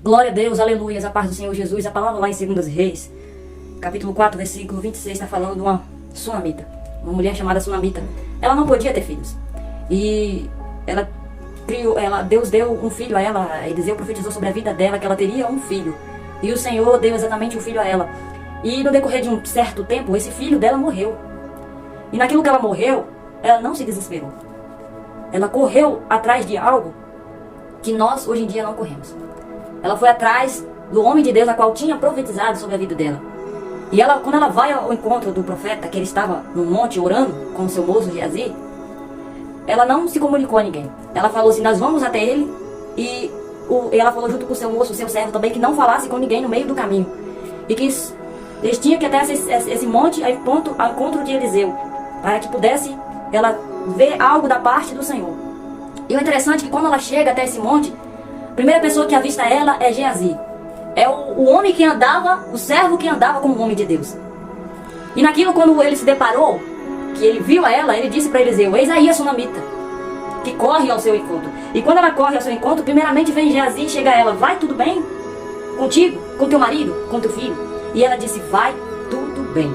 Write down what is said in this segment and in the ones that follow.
Glória a Deus, aleluias, a paz do Senhor Jesus. A palavra lá em 2 Reis, capítulo 4, versículo 26, está falando de uma sunamita, uma mulher chamada Sunamita. Ela não podia ter filhos. E ela criou, Deus deu um filho a ela. Eliseu profetizou sobre a vida dela que ela teria um filho. E o Senhor deu exatamente um filho a ela. E no decorrer de um certo tempo, esse filho dela morreu. E naquilo que ela morreu, ela não se desesperou. Ela correu atrás de algo que nós hoje em dia não corremos. Ela foi atrás do homem de Deus, a qual tinha profetizado sobre a vida dela. E ela, quando ela vai ao encontro do profeta, que ele estava no monte orando com o seu moço Geazi, ela não se comunicou a ninguém. Ela falou assim: nós vamos até ele. E ela falou junto com o seu moço, o seu servo também, que não falasse com ninguém no meio do caminho. E que eles tinham que até esse monte ao encontro de Eliseu, para que pudesse ela ver algo da parte do Senhor. E o interessante é que quando ela chega até esse monte, a primeira pessoa que avista ela é Geazi. É o homem que andava, o servo que andava como homem de Deus. E naquilo, quando ele se deparou, que ele viu a ela, ele disse para Eliseu: eis aí a sunamita, que corre ao seu encontro. E quando ela corre ao seu encontro, primeiramente vem Geazi e chega a ela: vai tudo bem contigo, com teu marido, com teu filho? E ela disse: vai tudo bem.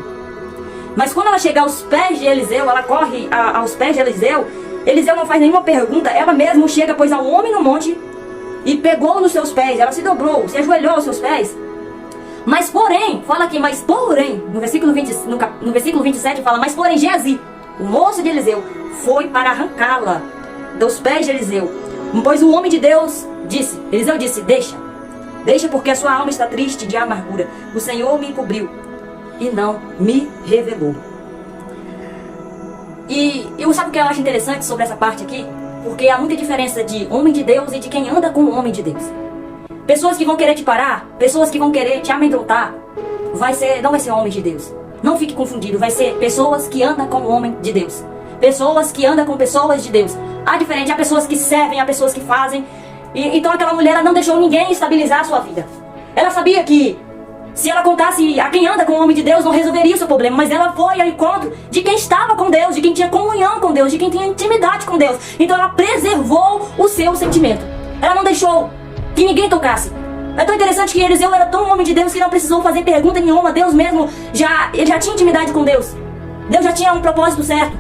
Mas quando ela chega aos pés de Eliseu, ela corre aos pés de Eliseu. Eliseu não faz nenhuma pergunta, ela mesma chega, pois ao homem no monte, e pegou nos seus pés. Ela se dobrou, se ajoelhou aos seus pés. Mas porém, fala aqui, mas porém, no versículo 27 fala: mas porém Geazi, o moço de Eliseu, foi para arrancá-la dos pés de Eliseu. Pois o homem de Deus disse, Eliseu disse: deixa porque a sua alma está triste de amargura. O Senhor me encobriu e não me revelou. E eu sabe o que eu acho interessante sobre essa parte aqui? Porque há muita diferença de homem de Deus e de quem anda com o homem de Deus. Pessoas que vão querer te parar, pessoas que vão querer te amedrontar, não vai ser homem de Deus. Não fique confundido, vai ser pessoas que andam com o homem de Deus. Pessoas que andam com pessoas de Deus. Há diferente, há pessoas que servem, há pessoas que fazem. Então aquela mulher, ela não deixou ninguém estabilizar a sua vida. Ela sabia que se ela contasse a quem anda com o homem de Deus, não resolveria o seu problema. Mas ela foi ao encontro de quem estava com Deus, de quem tinha comunhão com Deus, de quem tinha intimidade com Deus. Então ela preservou o seu sentimento. Ela não deixou que ninguém tocasse. É tão interessante que Eliseu era tão homem de Deus que não precisou fazer pergunta nenhuma. Deus mesmo ele já tinha intimidade com Deus. Deus já tinha um propósito certo.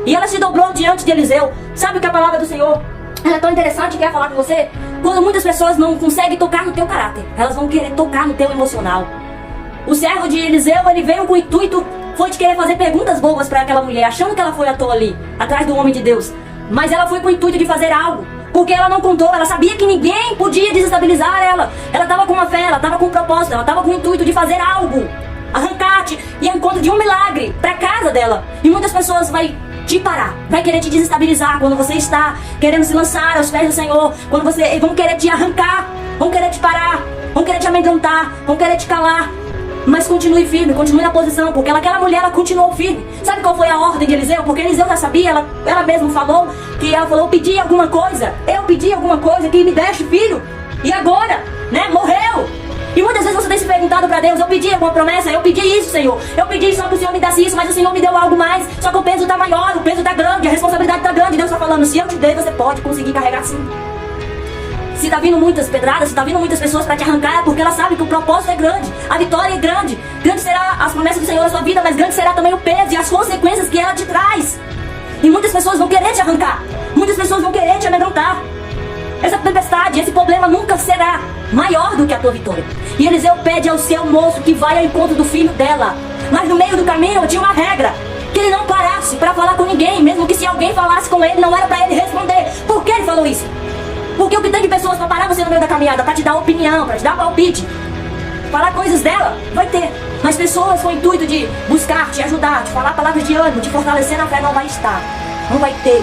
E ela se dobrou diante de Eliseu. Sabe que a palavra do Senhor é tão interessante, quer falar com você? Quando muitas pessoas não conseguem tocar no teu caráter, elas vão querer tocar no teu emocional. O servo de Eliseu, ele veio com o intuito, foi de querer fazer perguntas bobas para aquela mulher, achando que ela foi à toa ali, atrás do homem de Deus. Mas ela foi com o intuito de fazer algo, porque ela não contou, ela sabia que ninguém podia desestabilizar ela. Ela estava com uma fé, ela estava com um propósito, ela estava com o intuito de fazer algo, arrancar-te e ao encontro de um milagre para casa dela. E muitas pessoas vão te parar, vai querer te desestabilizar quando você está querendo se lançar aos pés do Senhor, quando vão querer te arrancar, vão querer te parar, vão querer te amedrontar, vão querer te calar. Mas continue firme, continue na posição, porque aquela mulher, ela continuou firme. Sabe qual foi a ordem de Eliseu? Porque Eliseu já sabia, ela mesma falou, eu pedi alguma coisa que me deste filho, e agora, morreu. E muitas vezes você tem se perguntado para Deus: eu pedi alguma promessa, eu pedi isso, Senhor, eu pedi só que o Senhor me desse isso, mas o Senhor me deu algo mais, só que o peso está maior, o peso está grande, a responsabilidade está grande. Deus está falando: se eu te dei, você pode conseguir carregar sim. Se está vindo muitas pedradas, se está vindo muitas pessoas para te arrancar, é porque ela sabe que o propósito é grande, a vitória é grande. Grande será as promessas do Senhor na sua vida, mas grande será também o peso e as consequências que ela te traz. E muitas pessoas vão querer te arrancar, muitas pessoas vão querer te amedrontar. Essa tempestade, esse problema nunca será maior do que a tua vitória. E Eliseu pede ao seu moço que vai ao encontro do filho dela. Mas no meio do caminho tinha uma regra: que ele não parasse para falar com ninguém, mesmo que se alguém falasse com ele, não era para ele responder. Por que ele falou isso? Porque o que tem de pessoas para parar você no meio da caminhada, para te dar opinião, para te dar palpite, falar coisas dela, vai ter. Mas pessoas com o intuito de buscar, te ajudar, te falar palavras de ânimo, te fortalecer na fé, não vai estar, não vai ter.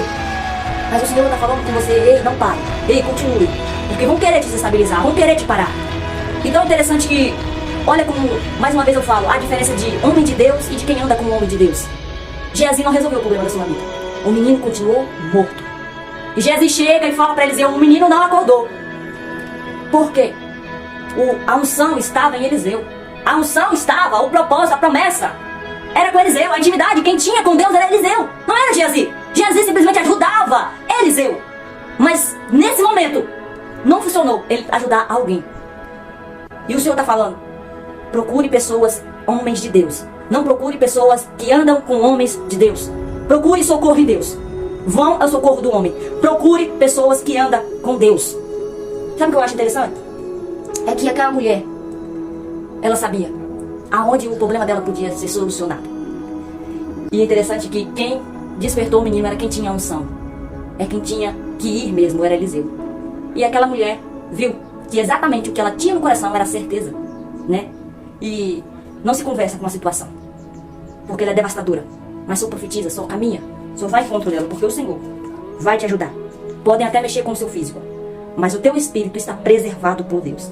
Mas o Senhor está falando com você: ei, não pare, ei, continue. Porque vão querer te desestabilizar, vão querer te parar. Então é interessante que, olha como, mais uma vez eu falo, a diferença de homem de Deus e de quem anda como homem de Deus. Geazi não resolveu o problema da sua vida. O menino continuou morto. E Geazi chega e fala para Eliseu: o menino não acordou. Por quê? A unção estava em Eliseu. A unção estava, o propósito, a promessa era com Eliseu. A intimidade, quem tinha com Deus era Eliseu, não era Geazi. Geazi simplesmente ajudava Eliseu. Mas nesse momento não funcionou ele ajudar alguém. E o Senhor está falando, procure pessoas, homens de Deus. Não procure pessoas que andam com homens de Deus. Procure socorro em Deus. Vão ao socorro do homem. Procure pessoas que andam com Deus. Sabe o que eu acho interessante? É que aquela mulher, ela sabia aonde o problema dela podia ser solucionado. E é interessante que quem despertou o menino era quem tinha unção. É quem tinha que ir mesmo, era Eliseu. E aquela mulher viu que exatamente o que ela tinha no coração era certeza, né? E não se conversa com a situação, porque ela é devastadora. Mas só profetiza, só caminha, só vai encontro dela, porque o Senhor vai te ajudar. Podem até mexer com o seu físico, mas o teu espírito está preservado por Deus.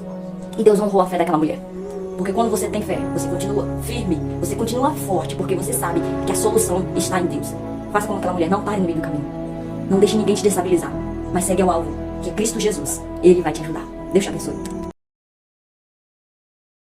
E Deus honrou a fé daquela mulher. Porque quando você tem fé, você continua firme, você continua forte, porque você sabe que a solução está em Deus. Faça como aquela mulher, não pare no meio do caminho. Não deixe ninguém te destabilizar, mas segue ao alvo, que é Cristo Jesus. Ele vai te ajudar. Deus te abençoe.